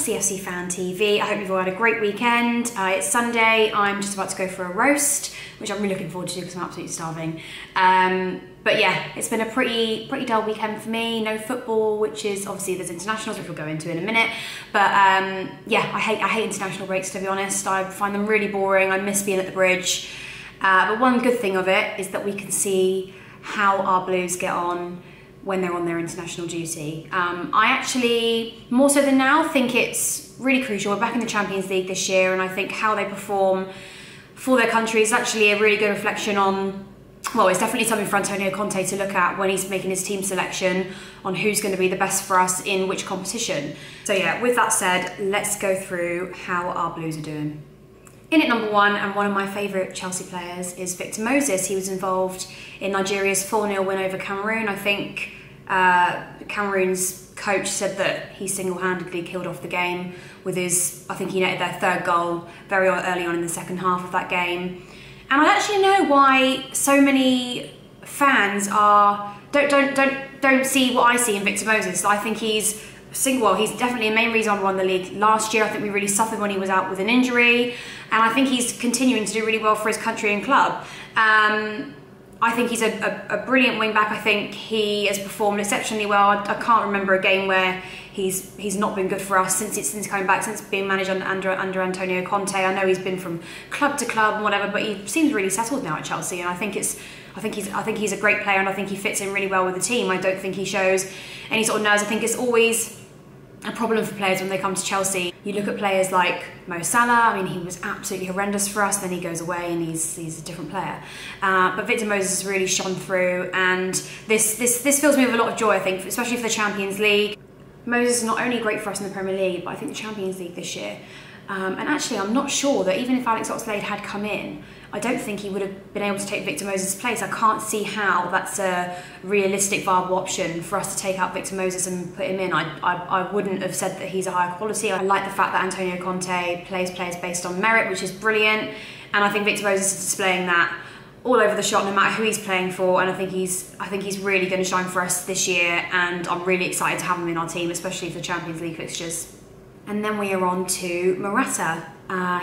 CFC Fan TV. I hope you've all had a great weekend. It's Sunday. I'm just about to go for a roast, which I'm really looking forward to because I'm absolutely starving. But yeah, it's been a pretty dull weekend for me. No football, which is obviously there's internationals, which we'll go into in a minute. But yeah, I hate international breaks, to be honest. I find them really boring. I miss being at the bridge. But one good thing of it is that we can see how our Blues get on when they're on their international duty. I actually, more so than now, think it's really crucial. We're back in the Champions League this year, and I think how they perform for their country is actually a really good reflection on, well, it's definitely something for Antonio Conte to look at when he's making his team selection on who's going to be the best for us in which competition. So yeah, with that said, let's go through how our Blues are doing. In at number one, and one of my favourite Chelsea players, is Victor Moses. He was involved in Nigeria's 4-0 win over Cameroon. I think Cameroon's coach said that he single-handedly killed off the game with his, I think he netted their third goal very early on in the second half of that game. And I actually know why so many fans don't see what I see in Victor Moses. I think he's definitely a main reason I won the league last year. I think we really suffered when he was out with an injury, and I think he's continuing to do really well for his country and club. I think he's a brilliant wing back. I think he has performed exceptionally well. I can't remember a game where he's not been good for us since coming back, since being managed under Antonio Conte. I know he's been from club to club and whatever, but he seems really settled now at Chelsea, and I think he's a great player, and I think he fits in really well with the team. I don't think he shows any sort of nerves. I think it's always a problem for players when they come to Chelsea. You look at players like Mo Salah. I mean, he was absolutely horrendous for us, then he goes away and he's a different player. But Victor Moses has really shone through, and this fills me with a lot of joy, I think, especially for the Champions League. Moses is not only great for us in the Premier League, but I think the Champions League this year. And actually, I'm not sure that even if Alex Oxlade had come in, I don't think he would have been able to take Victor Moses' place. I can't see how that's a realistic, viable option for us to take out Victor Moses and put him in. I wouldn't have said that he's a higher quality. I like the fact that Antonio Conte plays players based on merit, which is brilliant. And I think Victor Moses is displaying that all over the shot, no matter who he's playing for. And I think he's really going to shine for us this year. And I'm really excited to have him in our team, especially for the Champions League fixtures. And then we are on to Morata.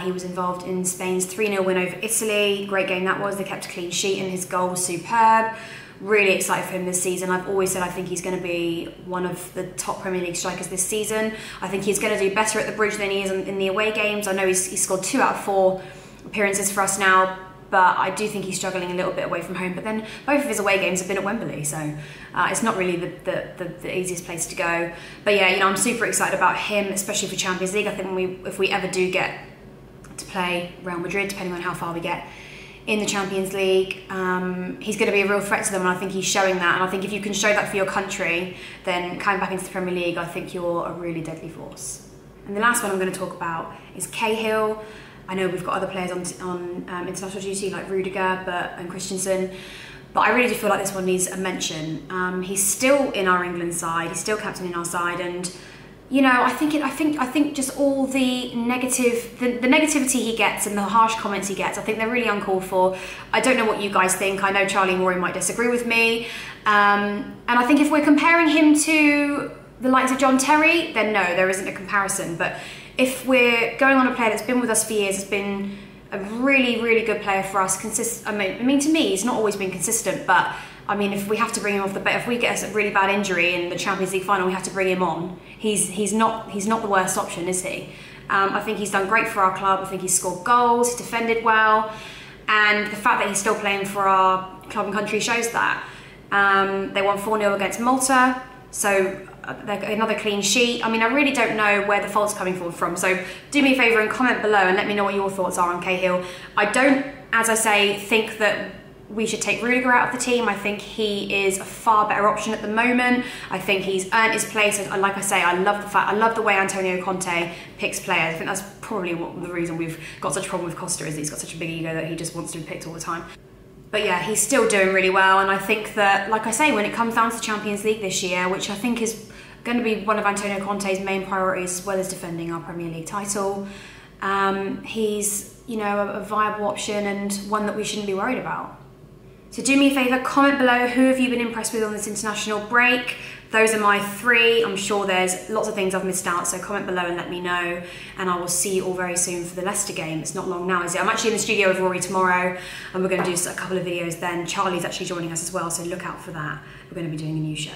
He was involved in Spain's 3-0 win over Italy. Great game that was. They kept a clean sheet and his goal was superb. Really excited for him this season. I've always said I think he's going to be one of the top Premier League strikers this season. I think he's going to do better at the bridge than he is in the away games. I know he's scored 2 out of 4 appearances for us now, but I do think he's struggling a little bit away from home. But then both of his away games have been at Wembley, so it's not really the easiest place to go. But yeah, you know, I'm super excited about him, especially for Champions League. I think if we ever do get to play Real Madrid, depending on how far we get in the Champions League, he's going to be a real threat to them, and I think he's showing that. And I think if you can show that for your country, then coming back into the Premier League, I think you're a really deadly force. And the last one I'm going to talk about is Cahill. I know we've got other players on international duty like Rudiger and Christensen, but I really do feel like this one needs a mention. He's still in our England side. He's still captain in our side, and you know, I think just all the negativity he gets and the harsh comments he gets, I think they're really uncalled for. I don't know what you guys think. I know Charlie and Rory might disagree with me, and I think if we're comparing him to the likes of John Terry, then no, there isn't a comparison. But if we're going on a player that's been with us for years, has been a really good player for us, I mean, to me, he's not always been consistent, but I mean, if we have to bring him off the bench, if we get a really bad injury in the Champions League final, we have to bring him on. He's not the worst option, is he? I think he's done great for our club. I think he's scored goals, he's defended well, and the fact that he's still playing for our club and country shows that. They won 4-0 against Malta, so another clean sheet. I mean, I really don't know where the fault's coming from. So do me a favour and comment below and let me know what your thoughts are on Cahill. I don't, as I say, think that we should take Rudiger out of the team. I think he is a far better option at the moment. I think he's earned his place. And like I say, I love the way Antonio Conte picks players. I think that's probably the reason we've got such a problem with Costa, is that he's got such a big ego that he just wants to be picked all the time. But yeah, he's still doing really well, and I think that, like I say, when it comes down to the Champions League this year, which I think is going to be one of Antonio Conte's main priorities, as well as defending our Premier League title, he's, you know, a viable option and one that we shouldn't be worried about. So do me a favour, comment below who have you been impressed with on this international break. those are my 3. I'm sure there's lots of things I've missed out, so comment below and let me know, and I will see you all very soon for the Leicester game. It's not long now, is it? I'm actually in the studio with Rory tomorrow, and we're going to do a couple of videos then. Charlie's actually joining us as well, so look out for that. We're going to be doing a new show.